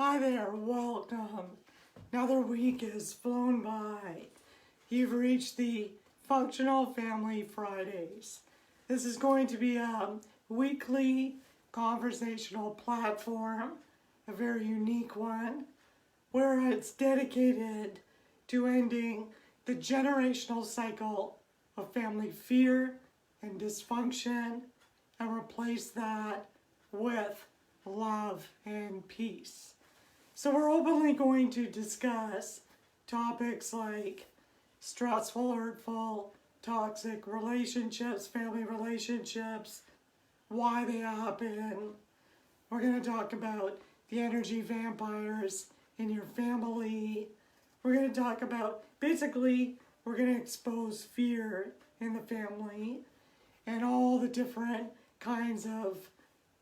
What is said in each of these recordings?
Hi there, welcome. Another week has flown by. You've reached the Functional Family Fridays. This is going to be a weekly conversational platform, a very unique one, where it's dedicated to ending the generational cycle of family fear and dysfunction and replace that with love and peace. So we're openly going to discuss topics like stressful, hurtful, toxic relationships, family relationships, why they happen. We're going to talk about the energy vampires in your family. We're going to talk about, basically, we're going to expose fear in the family and all the different kinds of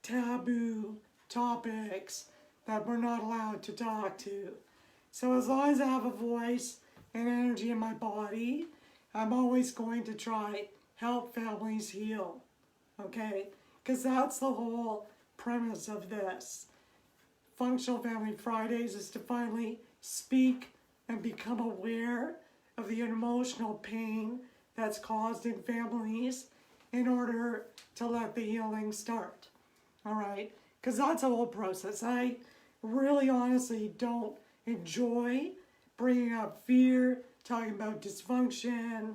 taboo topics that we're not allowed to talk to. So as long as I have a voice and energy in my body, I'm always going to try help families heal, okay? Because that's the whole premise of this. Functional Family Fridays is to finally speak and become aware of the emotional pain that's caused in families in order to let the healing start, all right? Because that's a whole process. I really honestly don't enjoy bringing up fear, talking about dysfunction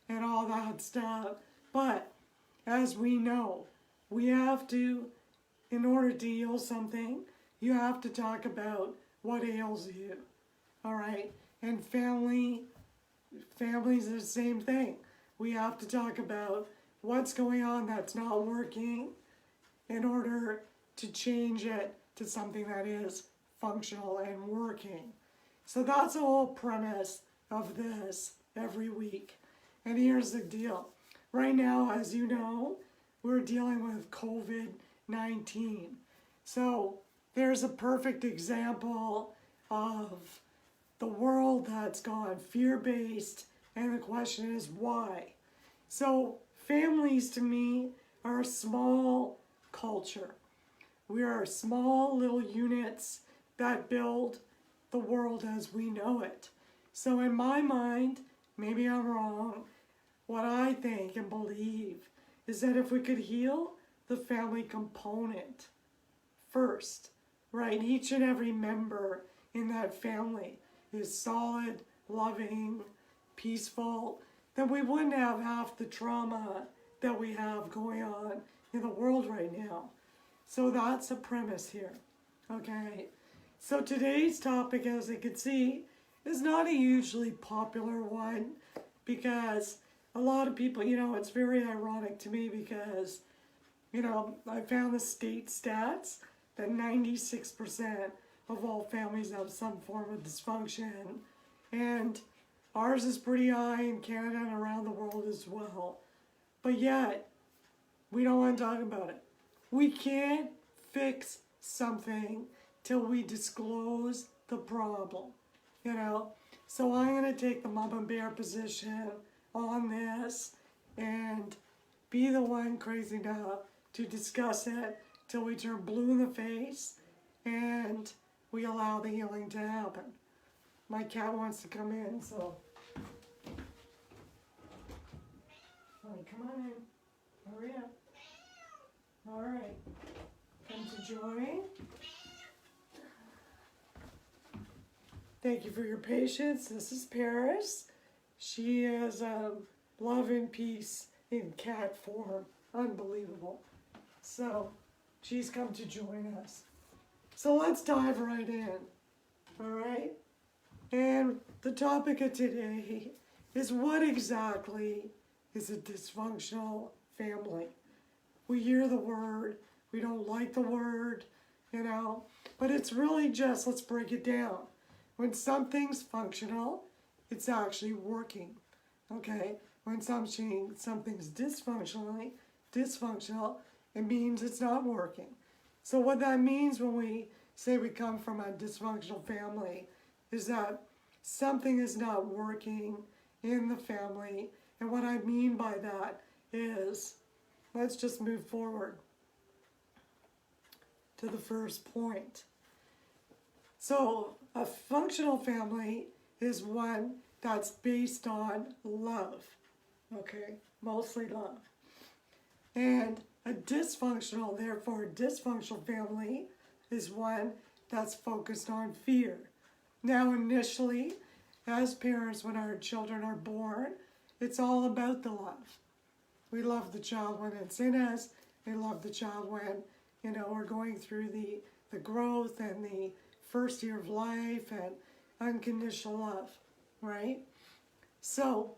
and all that stuff. But as we know, we have to, in order to heal something, you have to talk about what ails you, all right? And families are the same thing. We have to talk about what's going on that's not working in order to change it to something that is functional and working. So that's the whole premise of this every week. And here's the deal. Right now, as you know, we're dealing with COVID-19. So there's a perfect example of the world that's gone fear-based, and the question is why? So families to me are a small culture. We are small little units that build the world as we know it. So in my mind, maybe I'm wrong, what I think and believe is that if we could heal the family component first, right? Each and every member in that family is solid, loving, peaceful, then we wouldn't have half the trauma that we have going on in the world right now. So that's a premise here, okay? So today's topic, as you can see, is not a hugely popular one because a lot of people, it's very ironic to me because, I found the state stats that 96% of all families have some form of dysfunction, and ours is pretty high in Canada and around the world as well. But yet, we don't want to talk about it. We can't fix something till we disclose the problem, So I'm going to take the mama bear position on this and be the one crazy enough to discuss it till we turn blue in the face and we allow the healing to happen. My cat wants to come in, so. All right, come on in. Hurry up. All right. Come to join. Thank you for your patience. This is Paris. She is love and peace in cat form. Unbelievable. So, she's come to join us. So let's dive right in. All right? And the topic of today is what exactly is a dysfunctional family? We hear the word, we don't like the word, but it's really just, let's break it down. When something's functional, it's actually working, okay? When something's dysfunctional, it means it's not working. So what that means when we say we come from a dysfunctional family is that something is not working in the family. And what I mean by that is, let's just move forward to the first point. So a functional family is one that's based on love, okay? Mostly love. And a dysfunctional, therefore, dysfunctional family is one that's focused on fear. Now, initially, as parents, when our children are born, it's all about the love. We love the child when it's in us. We love the child when, we're going through the growth and the first year of life and unconditional love, right? So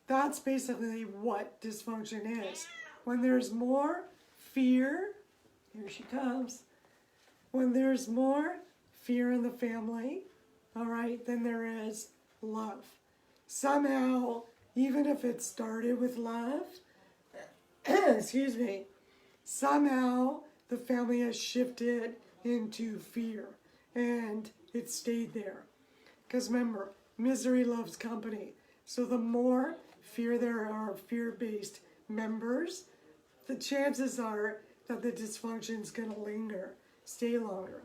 that's basically what dysfunction is. When there's more fear, here she comes. When there's more fear in the family, all right, then there is love. Somehow, even if it started with love, excuse me, somehow the family has shifted into fear and it stayed there. Because remember, misery loves company. So the more fear there are fear-based members, the chances are that the dysfunction is going to linger, stay longer.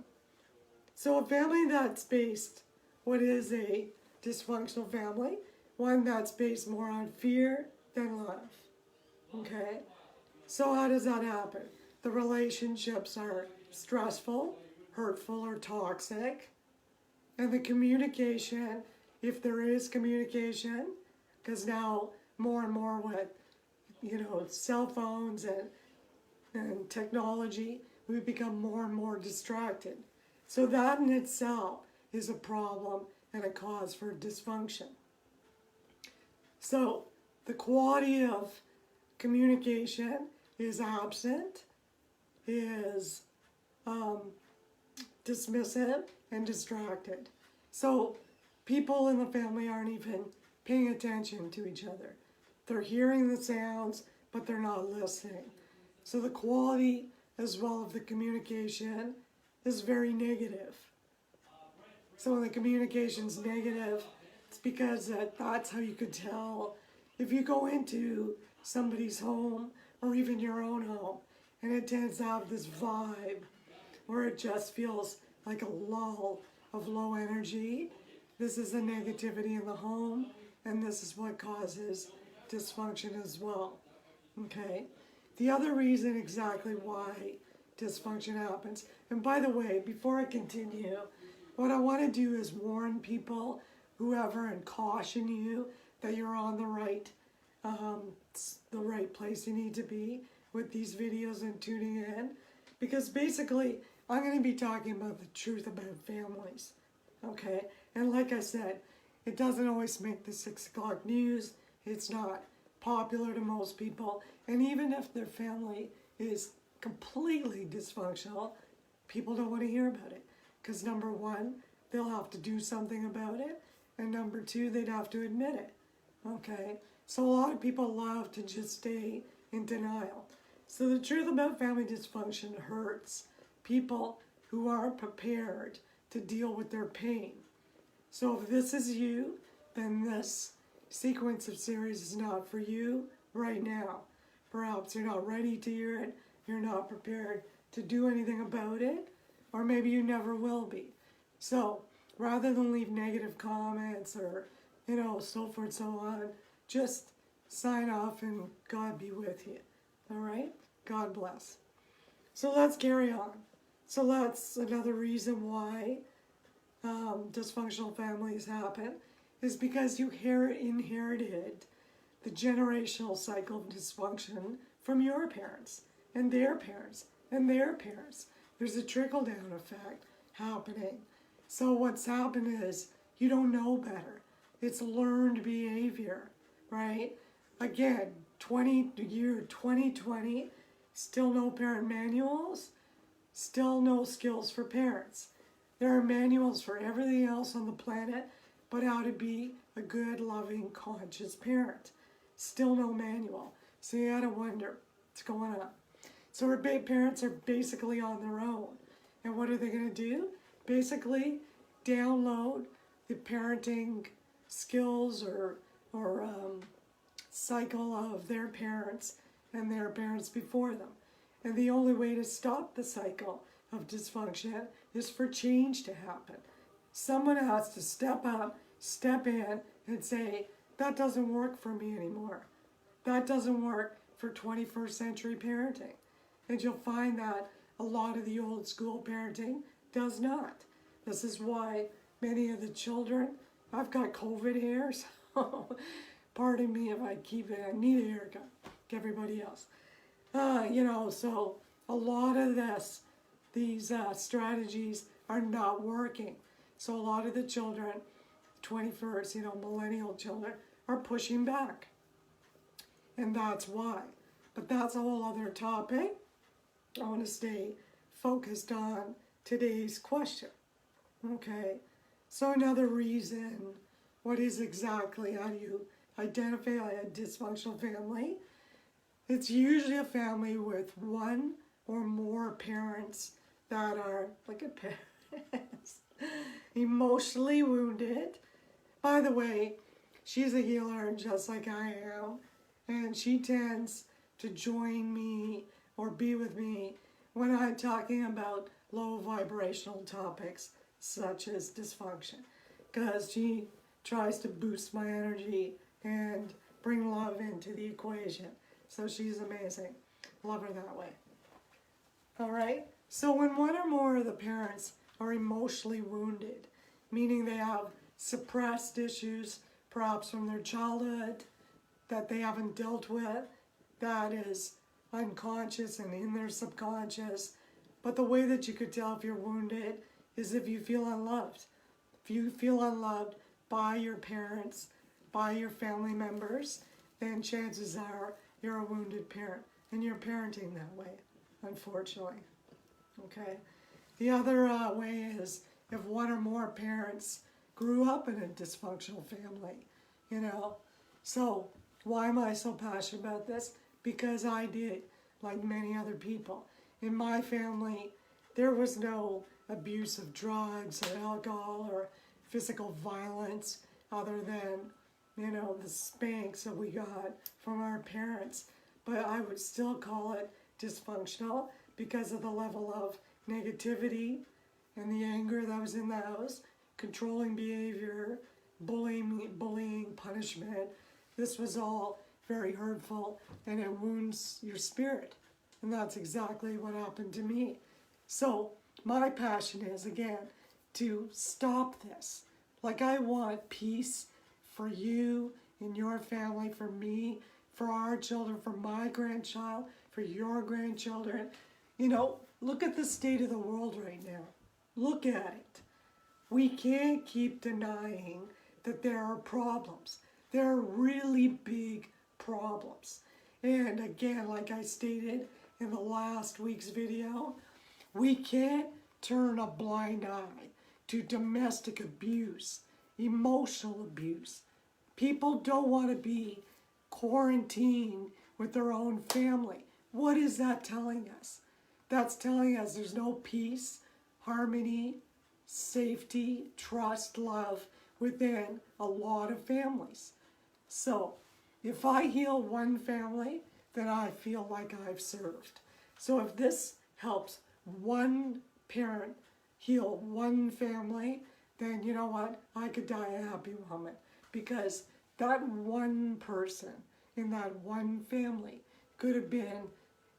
So a family that's based, what is a dysfunctional family? One that's based more on fear than love. Okay? So how does that happen? The relationships are stressful, hurtful, or toxic. And the communication, if there is communication, because now more and more with, cell phones and technology, we become more and more distracted. So that in itself is a problem and a cause for dysfunction. So the quality of communication is absent, is dismissive, and distracted. So people in the family aren't even paying attention to each other. They're hearing the sounds, but they're not listening. So the quality as well of the communication is very negative. So when the communication's negative, it's because that's how you could tell. If you go into somebody's home or even your own home, and it tends to have this vibe where it just feels like a lull of low energy, this is the negativity in the home, and this is what causes dysfunction as well. Okay? The other reason exactly why dysfunction happens, and by the way, before I continue, what I want to do is warn people, whoever, and caution you that you're on the right place you need to be with these videos and tuning in, because basically I'm going to be talking about the truth about families, okay? And like I said, it doesn't always make the 6 o'clock news. It's not popular to most people, and even if their family is completely dysfunctional, people don't want to hear about it, because number one, they'll have to do something about it, and number two, they'd have to admit it, okay? So a lot of people love to just stay in denial. So the truth about family dysfunction hurts people who aren't prepared to deal with their pain. So if this is you, then this sequence of series is not for you right now. Perhaps you're not ready to hear it, you're not prepared to do anything about it, or maybe you never will be. So rather than leave negative comments or, so forth and so on, just sign off and God be with you. All right? God bless. So let's carry on. So that's another reason why dysfunctional families happen, is because you inherited the generational cycle of dysfunction from your parents and their parents and their parents. There's a trickle-down effect happening. So what's happened is you don't know better. It's learned behavior, right? Again, year 2020, still no parent manuals, still no skills for parents. There are manuals for everything else on the planet, but how to be a good, loving, conscious parent. Still no manual. So you gotta wonder what's going on. So our parents are basically on their own. And what are they gonna do? Basically, download the parenting skills or cycle of their parents and their parents before them. And the only way to stop the cycle of dysfunction is for change to happen. Someone has to step up, step in, and say, that doesn't work for me anymore. That doesn't work for 21st century parenting. And you'll find that a lot of the old school parenting does not. This is why many of the children, I've got COVID hair, so pardon me if I keep it, I need a haircut, like everybody else. So a lot of these strategies are not working. So a lot of the children, 21st, millennial children, are pushing back. And that's why. But that's a whole other topic. I want to stay focused on today's question. Okay, so another reason, what is exactly, how do you identify a dysfunctional family? It's usually a family with one or more parents that are, like a parents, emotionally wounded. By the way, she's a healer just like I am, and she tends to join me or be with me when I'm talking about low vibrational topics such as dysfunction, because she tries to boost my energy and bring love into the equation. So she's amazing. Love her that way. All right. So when one or more of the parents are emotionally wounded, meaning they have suppressed issues, perhaps from their childhood, that they haven't dealt with, that is unconscious and in their subconscious. But the way that you could tell if you're wounded is if you feel unloved. If you feel unloved by your parents, by your family members, then chances are you're a wounded parent, and you're parenting that way, unfortunately. Okay. The other way is if one or more parents grew up in a dysfunctional family, So why am I so passionate about this? Because I did, like many other people. In my family, there was no abuse of drugs or alcohol or physical violence other than, the spanks that we got from our parents. But I would still call it dysfunctional because of the level of negativity and the anger that was in the house, controlling behavior, bullying, punishment. This was all very hurtful, and it wounds your spirit. And that's exactly what happened to me. So my passion is, again, to stop this. Like, I want peace for you and your family, for me, for our children, for my grandchild, for your grandchildren. Look at the state of the world right now. Look at it. We can't keep denying that there are problems. There are really big problems. And again, like I stated in the last week's video, we can't turn a blind eye to domestic abuse, emotional abuse. People don't want to be quarantined with their own family. What is that telling us? That's telling us there's no peace, harmony, safety, trust, love within a lot of families. So if I heal one family, then I feel like I've served. So if this helps one parent heal one family, then you know what? I could die a happy woman, because that one person in that one family could have been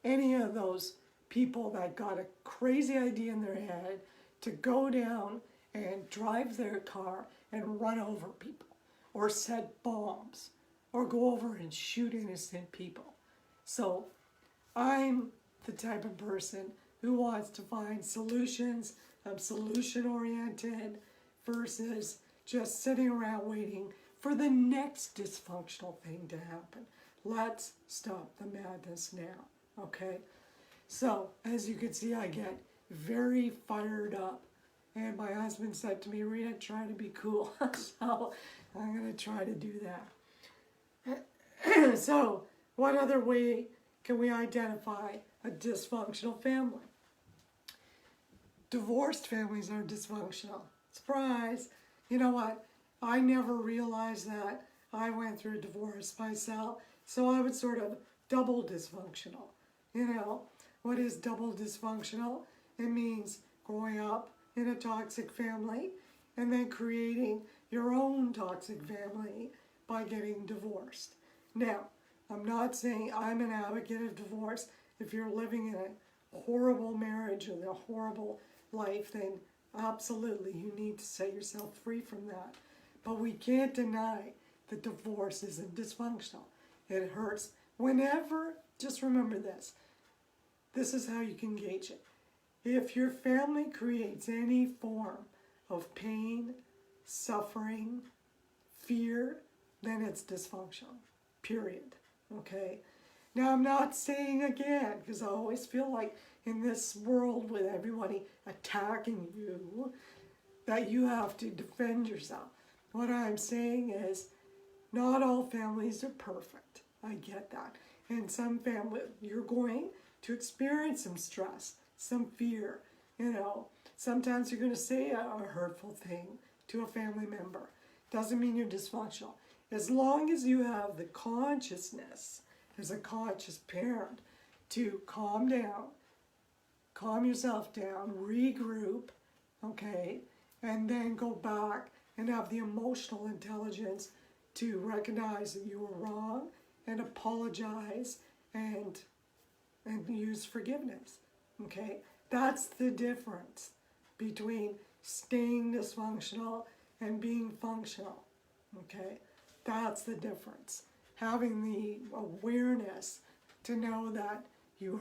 any of those people that got a crazy idea in their head to go down and drive their car and run over people, or set bombs, or go over and shoot innocent people. So I'm the type of person who wants to find solutions. I'm solution-oriented versus just sitting around waiting for the next dysfunctional thing to happen. Let's stop the madness now, okay? So, as you can see, I get very fired up. And my husband said to me, Rita, try to be cool. So, I'm going to try to do that. So, what other way can we identify a dysfunctional family? Divorced families are dysfunctional. Surprise! You know what? I never realized that. I went through a divorce myself, so I was sort of double dysfunctional. What is double dysfunctional? It means growing up in a toxic family and then creating your own toxic family by getting divorced. Now, I'm not saying I'm an advocate of divorce. If you're living in a horrible marriage and a horrible life, then absolutely you need to set yourself free from that. But we can't deny that divorce isn't dysfunctional. It hurts. Whenever, just remember this. This is how you can gauge it. If your family creates any form of pain, suffering, fear, then it's dysfunctional. Period. Okay? Now, I'm not saying again, because I always feel like in this world with everybody attacking you, that you have to defend yourself. What I'm saying is, not all families are perfect. I get that. And some family, you're going to experience some stress, some fear. Sometimes you're going to say a hurtful thing to a family member. Doesn't mean you're dysfunctional. As long as you have the consciousness as a conscious parent to calm down, calm yourself down, regroup, okay, and then go back and have the emotional intelligence to recognize that you were wrong and apologize and use forgiveness, okay? That's the difference between staying dysfunctional and being functional, okay? That's the difference. Having the awareness to know that you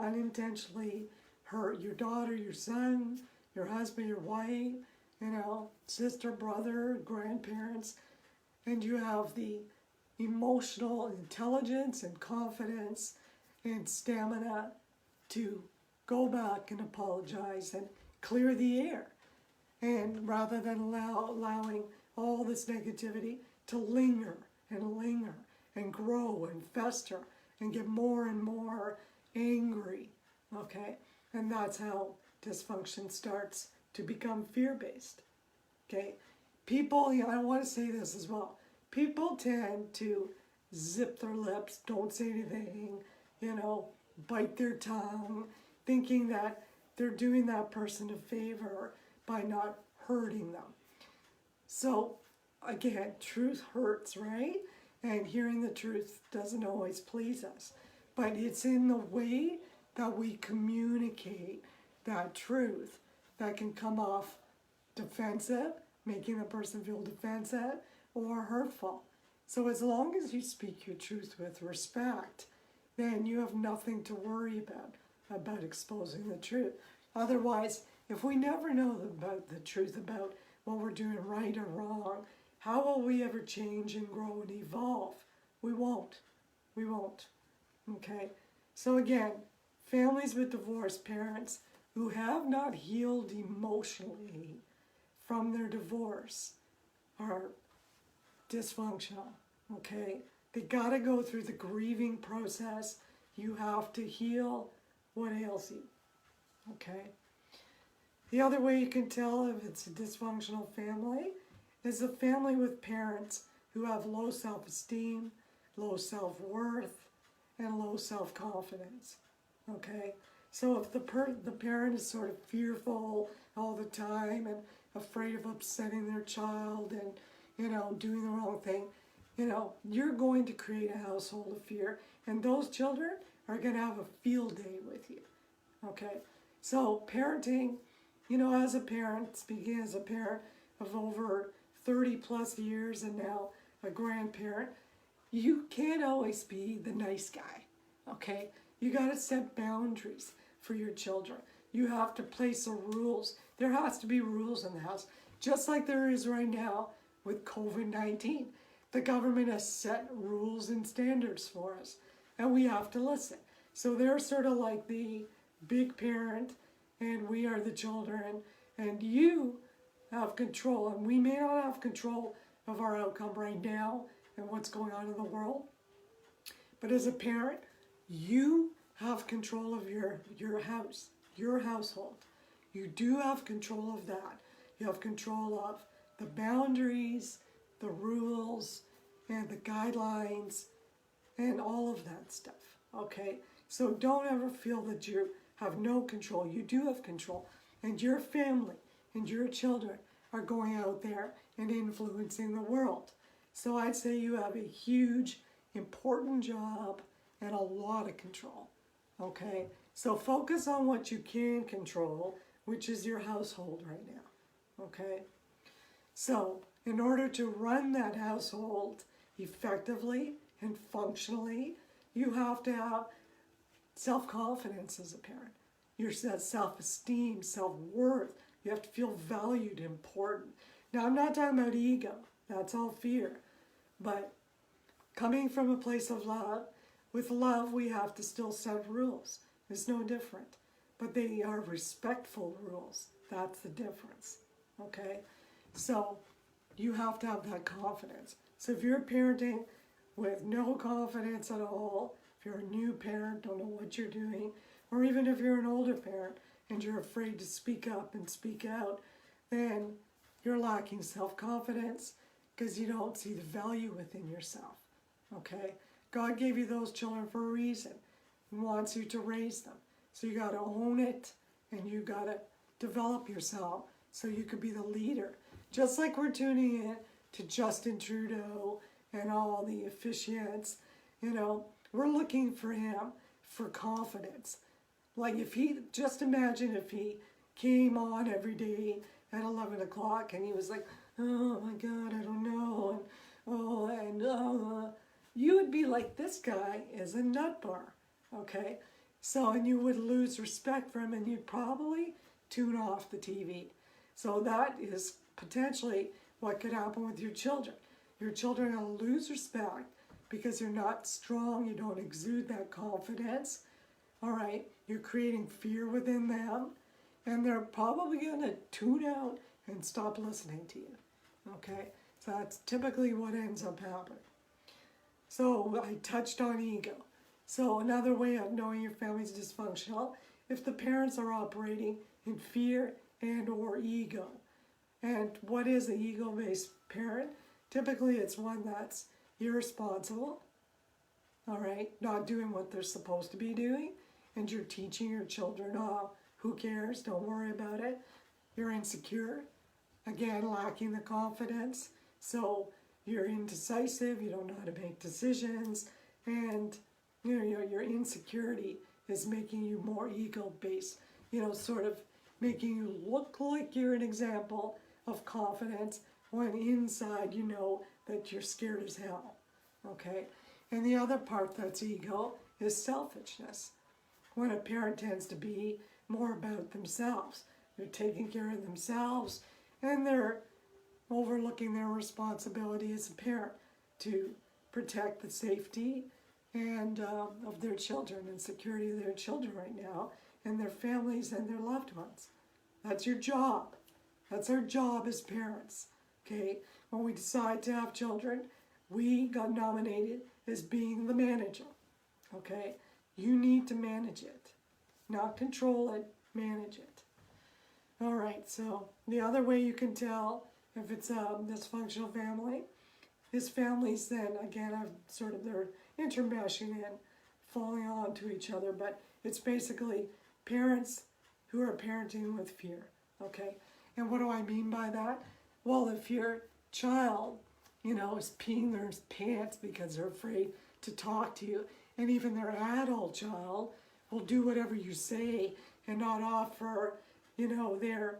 unintentionally hurt your daughter, your son, your husband, your wife, sister, brother, grandparents, and you have the emotional intelligence and confidence and stamina to go back and apologize and clear the air. And rather than allowing all this negativity to linger and grow and fester and get more and more angry, okay? And that's how dysfunction starts to become fear-based, okay? People, I want to say this as well. People tend to zip their lips, don't say anything, bite their tongue, thinking that they're doing that person a favor by not hurting them. So, again, truth hurts, right? And hearing the truth doesn't always please us. But it's in the way that we communicate that truth that can come off defensive, making the person feel defensive, or hurtful. So as long as you speak your truth with respect, then you have nothing to worry about exposing the truth. Otherwise, if we never know about the truth about what we're doing right or wrong, how will we ever change and grow and evolve? We won't. We won't. Okay? So again, families with divorced parents who have not healed emotionally from their divorce are dysfunctional. Okay? They got to go through the grieving process. You have to heal what ails you. Okay? The other way you can tell if it's a dysfunctional family is a family with parents who have low self-esteem, low self-worth, and low self-confidence. Okay? So if the parent is sort of fearful all the time and afraid of upsetting their child and, doing the wrong thing, you're going to create a household of fear, and those children are going to have a field day with you. Okay? So parenting, as a parent, speaking as a parent of over 30 plus years and now a grandparent, you can't always be the nice guy, okay? You got to set boundaries for your children. You have to place the rules. There has to be rules in the house, just like there is right now with COVID-19. The government has set rules and standards for us, and we have to listen. So they're sort of like the big parent, and we are the children, and you have control, and we may not have control of our outcome right now and what's going on in the world, but as a parent, you have control of your house, your household. You do have control of that. You have control of the boundaries, the rules, and the guidelines, and all of that stuff, okay? So don't ever feel that you have no control. You do have control. And your family and your children are going out there and influencing the world. So I'd say you have a huge, important job and a lot of control. Okay? So focus on what you can control, which is your household right now. Okay? So in order to run that household effectively and functionally, you have to have self-confidence as a parent. Your self-esteem, self-worth. You have to feel valued, important. Now, I'm not talking about ego. That's all fear. But coming from a place of love, with love, we have to still set rules. It's no different. But they are respectful rules. That's the difference. Okay? So you have to have that confidence. So if you're parenting with no confidence at all, if you're a new parent, don't know what you're doing, or even if you're an older parent and you're afraid to speak up and speak out, then you're lacking self-confidence because you don't see the value within yourself. Okay? God gave you those children for a reason. He wants you to raise them. So you got to own it and you got to develop yourself so you can be the leader. Just like we're tuning in to Justin Trudeau and all the officiants, we're looking for him for confidence. Like just imagine if he came on every day at 11 o'clock and he was like, oh my God, I don't know. You would be like, this guy is a nut bar, okay? So, and you would lose respect for him and you'd probably tune off the TV. So that is potentially what could happen with your children. Your children will lose respect because you're not strong, you don't exude that confidence. All right, you're creating fear within them, and they're probably going to tune out and stop listening to you. Okay, so that's typically what ends up happening. So I touched on ego. So another way of knowing your family's dysfunctional, if the parents are operating in fear and or ego. And what is an ego-based parent? Typically it's one that's irresponsible, all right, not doing what they're supposed to be doing, and you're teaching your children, oh, who cares, don't worry about it. You're insecure, again, lacking the confidence, so you're indecisive, you don't know how to make decisions, and your insecurity is making you more ego-based, sort of making you look like you're an example of confidence when inside you know that you're scared as hell, okay? And the other part that's ego is selfishness. When a parent tends to be more about themselves. They're taking care of themselves and they're overlooking their responsibility as a parent to protect the safety and of their children and security of their children right now and their families and their loved ones. That's your job. That's our job as parents, okay? When we decide to have children, we got nominated as being the manager, okay? You need to manage it, not control it, manage it. All right, so the other way you can tell if it's a dysfunctional family is families then, again, they're intermeshing and falling on to each other, but it's basically parents who are parenting with fear, okay? And what do I mean by that? Well, if your child, is peeing their pants because they're afraid to talk to you, and even their adult child will do whatever you say and not offer, their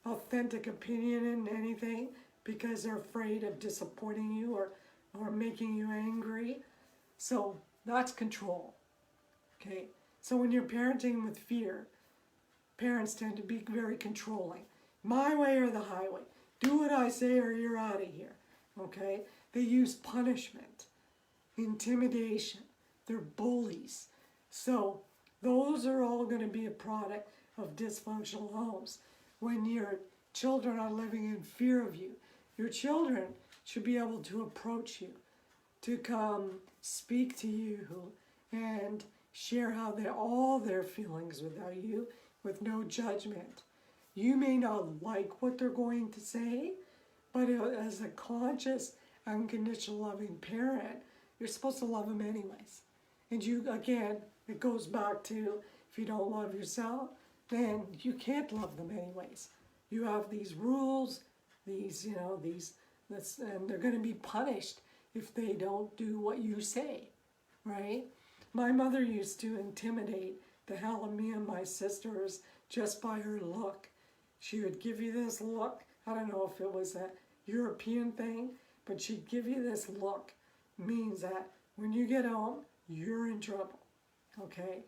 authentic opinion in anything because they're afraid of disappointing you or making you angry. So that's control, okay? So when you're parenting with fear, parents tend to be very controlling. My way or the highway. Do what I say or you're out of here, okay? They use punishment, intimidation. They're bullies. So those are all going to be a product of dysfunctional homes. When your children are living in fear of you, your children should be able to approach you, to come speak to you and share all their feelings without you, with no judgment. You may not like what they're going to say, but as a conscious, unconditional loving parent, you're supposed to love them anyways. And it goes back to, if If you don't love yourself, then you can't love them anyways. You have these rules, these, and they're going to be punished if they don't do what you say, right? My mother used to intimidate the hell of me and my sisters just by her look. She would give you this look. I don't know if it was a European thing, but she'd give you this look. Means that when you get home, you're in trouble, okay?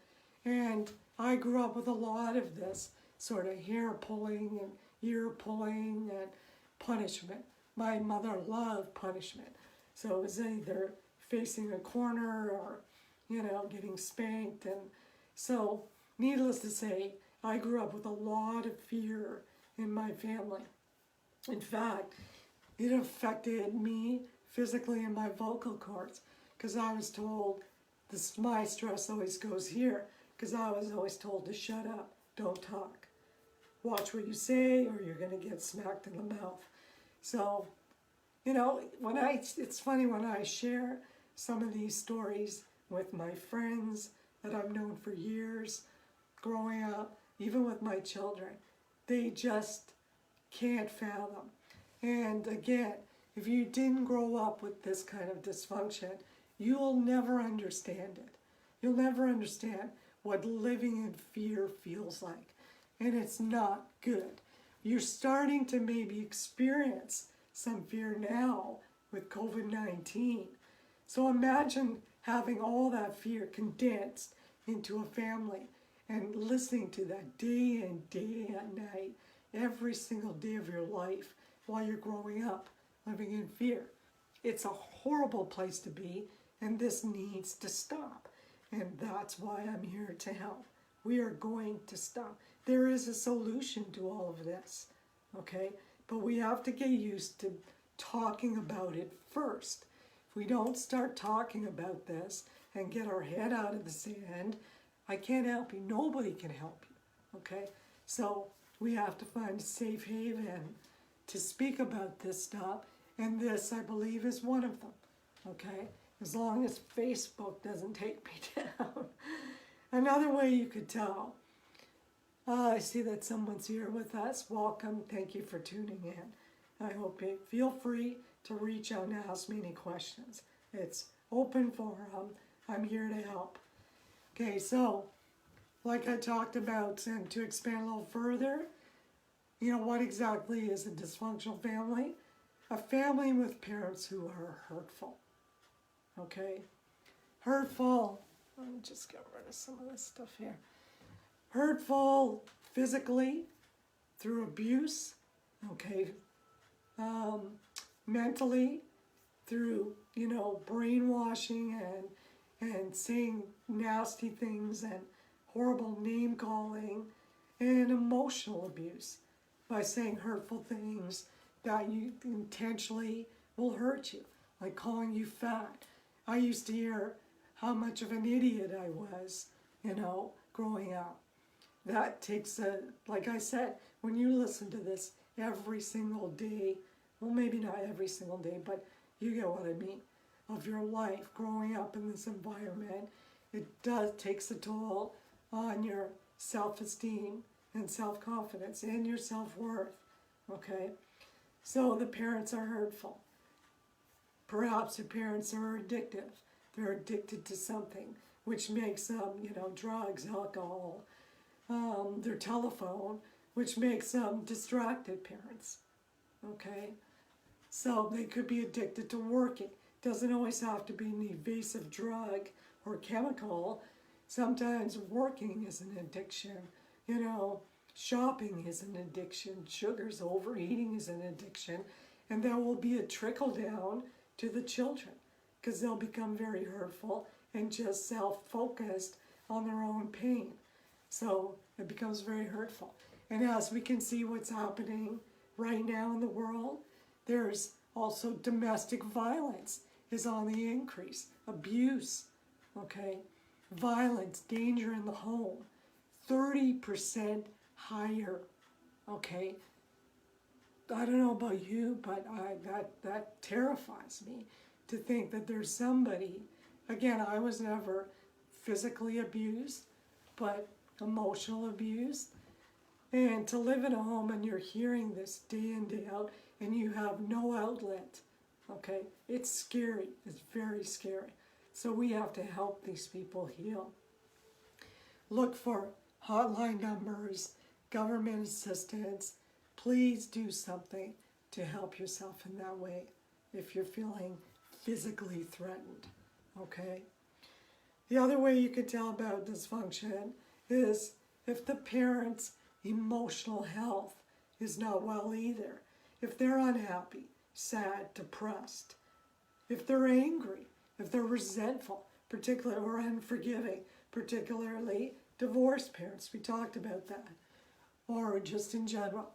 And I grew up with a lot of this sort of hair pulling and ear pulling and punishment. My mother loved punishment. So it was either facing a corner or, getting spanked. And so, needless to say, I grew up with a lot of fear in my family. In fact, it affected me physically in my vocal cords because I was told, my stress always goes here, because I was always told to shut up, don't talk. Watch what you say or you're going to get smacked in the mouth. So, it's funny when I share some of these stories with my friends that I've known for years, growing up, even with my children, they just can't fathom. And again, if you didn't grow up with this kind of dysfunction, you'll never understand it. You'll never understand what living in fear feels like. And it's not good. You're starting to maybe experience some fear now with COVID-19. So imagine having all that fear condensed into a family and listening to that day and day and night, every single day of your life while you're growing up, living in fear. It's a horrible place to be, and this needs to stop. And that's why I'm here to help. We are going to stop. There is a solution to all of this, okay? But we have to get used to talking about it first. If we don't start talking about this and get our head out of the sand, I can't help you. Nobody can help you, okay? So we have to find a safe haven to speak about this stuff, and this, I believe, is one of them, okay? As long as Facebook doesn't take me down. Another way you could tell, I see that someone's here with us. Welcome. Thank you for tuning in. I hope you feel free to reach out and ask me any questions. It's open forum. I'm here to help. Okay, so like I talked about, and to expand a little further, what exactly is a dysfunctional family? A family with parents who are hurtful. Okay? Hurtful. Let me just get rid of some of this stuff here. Hurtful physically through abuse, okay? Mentally through, brainwashing and saying nasty things and horrible name calling, and emotional abuse by saying hurtful things that you intentionally will hurt you, like calling you fat. I used to hear how much of an idiot I was, growing up. That takes like I said, when you listen to this every single day, well, maybe not every single day, but you get what I mean, of your life growing up in this environment, it takes a toll on your self-esteem and self-confidence and your self-worth, okay? So the parents are hurtful. Perhaps your parents are addictive. They're addicted to something, which makes them, drugs, alcohol, their telephone, which makes them distracted parents, okay? So they could be addicted to working. Doesn't always have to be an evasive drug or chemical. Sometimes working is an addiction, shopping is an addiction, sugars, overeating is an addiction, and there will be a trickle down to the children because they'll become very hurtful and just self-focused on their own pain. So it becomes very hurtful. And as we can see what's happening right now in the world, there's also domestic violence is on the increase. Abuse, okay? Violence, danger in the home, 30% higher, okay? I don't know about you, but that terrifies me to think that there's somebody, again, I was never physically abused, but emotional abuse. And to live in a home and you're hearing this day in, day out, and you have no outlet, okay? It's scary. It's very scary. So we have to help these people heal. Look for hotline numbers, government assistance. Please do something to help yourself in that way if you're feeling physically threatened, okay? The other way you could tell about dysfunction is if the parent's emotional health is not well either. If they're unhappy, sad, depressed, if they're angry, if they're resentful, particularly, or unforgiving, particularly divorced parents, we talked about that, or just in general,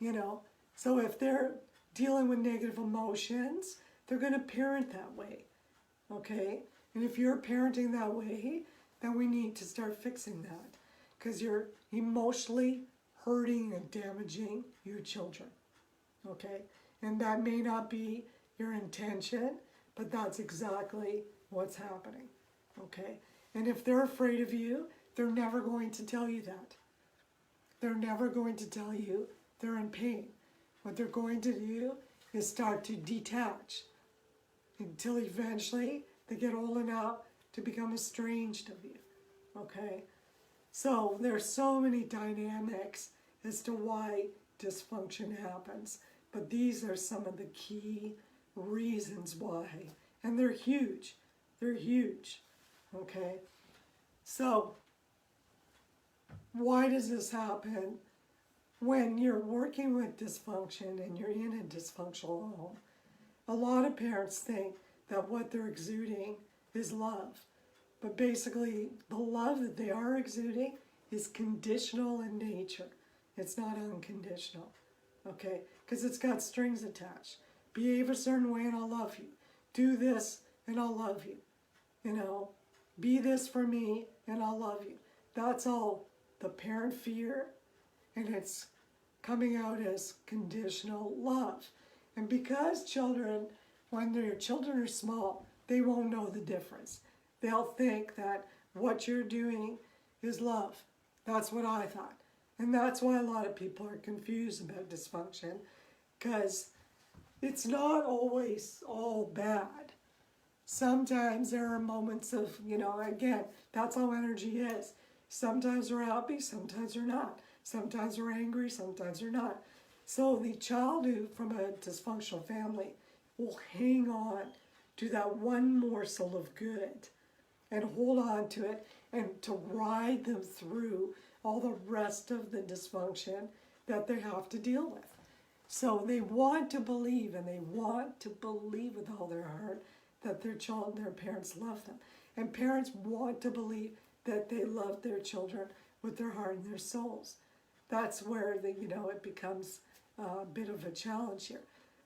you know. So if they're dealing with negative emotions, they're going to parent that way, okay? And if you're parenting that way, then we need to start fixing that, because you're emotionally hurting and damaging your children, okay? And that may not be your intention, but that's exactly what's happening, okay? And if they're afraid of you, they're never going to tell you that. They're never going to tell you they're in pain. What they're going to do is start to detach until eventually they get old enough to become estranged of you, okay? So there's so many dynamics as to why dysfunction happens, but these are some of the key reasons why, and they're huge. They're huge, okay? So why does this happen? When you're working with dysfunction and you're in a dysfunctional home, a lot of parents think that what they're exuding is love. But basically, the love that they are exuding is conditional in nature. It's not unconditional, okay? Because it's got strings attached. Behave a certain way and I'll love you. Do this and I'll love you. You know, be this for me and I'll love you. That's all the parent fear, and it's coming out as conditional love. And because children, when their children are small, they won't know the difference. They'll think that what you're doing is love. That's what I thought. And that's why a lot of people are confused about dysfunction, because it's not always all bad. Sometimes there are moments of, you know, again, that's how energy is. Sometimes we're happy, sometimes we're not. Sometimes we're angry, sometimes we're not. So the child who from a dysfunctional family will hang on to that one morsel of good and hold on to it and to ride them through all the rest of the dysfunction that they have to deal with. So they want to believe, and they want to believe with all their heart that their parents love them. And parents want to believe that they love their children with their heart and their souls. That's where it becomes a bit of a challenge here.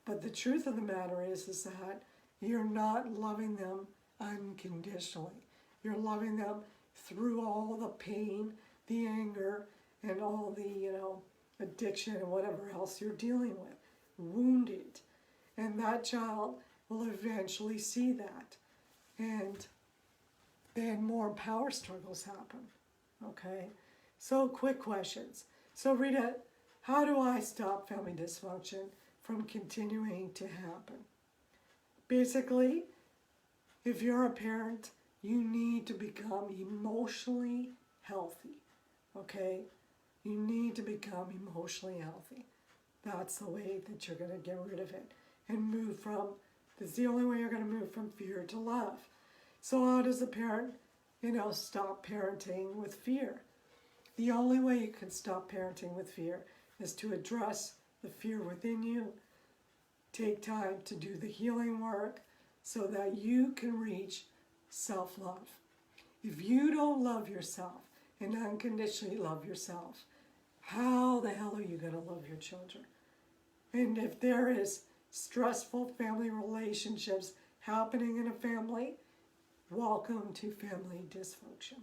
But the truth of the matter is that you're not loving them unconditionally. You're loving them through all the pain, the anger, and all the, addiction and whatever else you're dealing with. Wounded. And that child will eventually see that. And then more power struggles happen. Okay? So quick questions. So Rita, how do I stop family dysfunction from continuing to happen? Basically, if you're a parent, you need to become emotionally healthy, okay? You need to become emotionally healthy. That's the way that you're going to get rid of it and move from, that's the only way you're going to move from fear to love. So how does a parent, stop parenting with fear? The only way you can stop parenting with fear is to address the fear within you. Take time to do the healing work so that you can reach self-love. If you don't love yourself and unconditionally love yourself, how the hell are you going to love your children? And if there is stressful family relationships happening in a family, welcome to family dysfunction.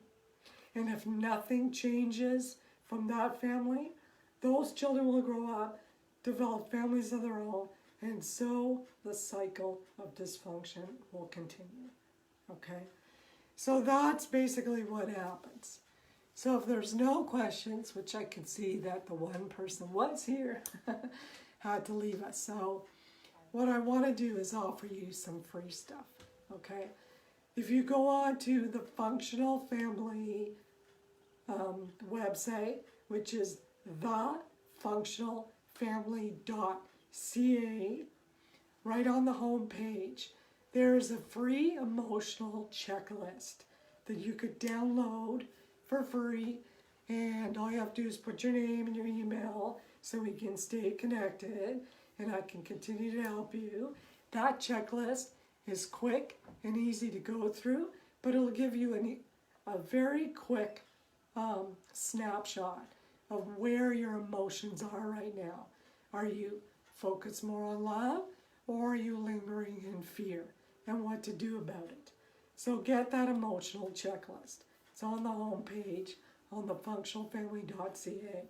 And if nothing changes from that family, those children will grow up, develop families of their own, and so the cycle of dysfunction will continue. Okay? So that's basically what happens. So if there's no questions, which I can see that the one person was here, had to leave us. So what I want to do is offer you some free stuff, okay? If you go on to the Functional Family website, which is thefunctionalfamily.ca, right on the home page, there is a free emotional checklist that you could download for free, and all you have to do is put your name and your email so we can stay connected and I can continue to help you. That checklist is quick and easy to go through, but it'll give you a very quick snapshot of where your emotions are right now. Are you focused more on love, or are you lingering in fear, and what to do about it? So get that emotional checklist. It's on the home page on the functionalfamily.ca.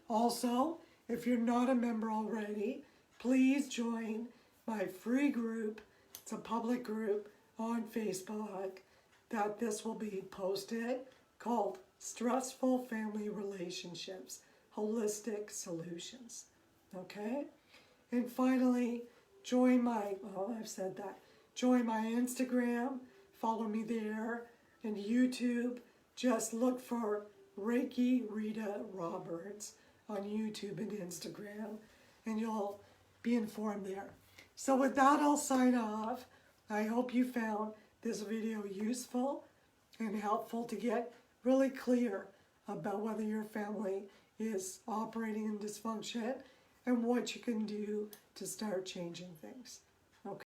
Also, if you're not a member already, please join my free group. It's a public group on Facebook that this will be posted, called Stressful Family Relationships, Holistic Solutions. Okay? And finally, join my Instagram, follow me there, and YouTube. Just look for Reiki Rita Roberts on YouTube and Instagram, and you'll be informed there. So with that, I'll sign off. I hope you found this video useful and helpful to get really clear about whether your family is operating in dysfunction and what you can do to start changing things.